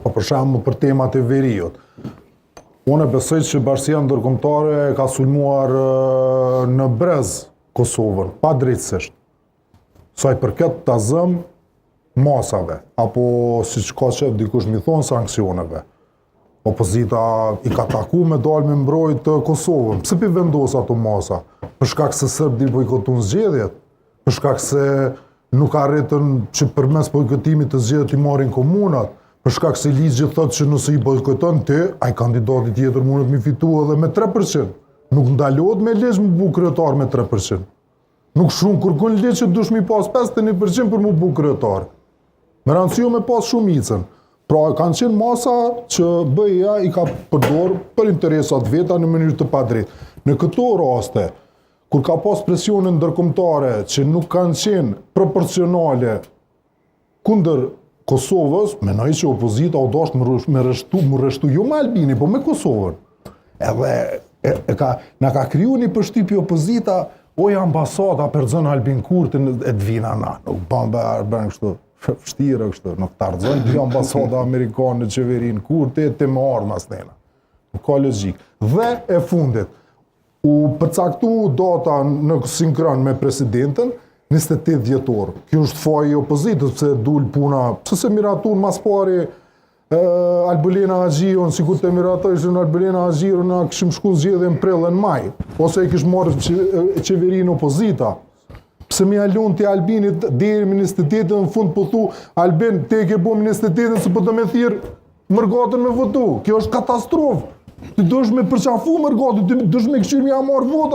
Po për shembull për temat e veriut. Unë besoj që bashkia ndërkombëtare ka sulmuar në brez Kosovën, pa drejtësisht. Sa i përket ta zëm masave, apo siç ka qef dikush mi thonë sanksioneve. Opozita i ka taku me dalë me mbrojt Kosovën. Pse pi vendos ato masa? Për shkak se Serb di bojkotun zgjedhjet? Për shkak se nuk arritën që përmes bojkotimit të zgjedhjet i marrin komunat? Për shkak se ligji thotë që nëse i bojkoton ti, ai kandidati tjetër mundet mi fitu edhe me 3%. Nuk ndalohet me ligj më bu kryetar me 3%. Nuk shumë kërkon ligj që dush mi pas 51% për mu bu kryetar. Me rëndësishme me pas shumicën. Pra kanë qenë masa që BE-ja i ka përdorur për interesat veta në mënyrë të padrejtë. Në këto raste, kur ka pas presione ndërkombëtare që nuk kanë qenë proporcionale kundër Kosovës, menoj që opozita o dashtë më rreshtu jo me Albini, po me Kosovën. Edhe na ka kriju një përshtypje opozita, oj ambasada për zënë Albin Kurtin e të vina na. Nuk bën kështu, vështirë kështu, nuk të ardhën dy ambasada amerikane në qeverinë Kurti e të më armas nena. Nuk ka logjik. Dhe e fundit, u përcaktu data në sinkron me presidentën, 28 dhjetor. Kjo është faji i opozitës, pse dul puna, pse se miratun mas pari Albulena Agjiron, sikur të miratojshën Albulena Agjiron, na kishim shku zgjedhje në prill në maj, ose e kish marrë qeverinë opozita. Pse mi alun të Albinit deri ministritetin në fund po thu, Albin, te ke bo ministritetin se po të me thirë mërgatën me votu. Kjo është katastrofë. Ti dush me përqafu mërgatën, ti dush me këshirë mi a marrë vota.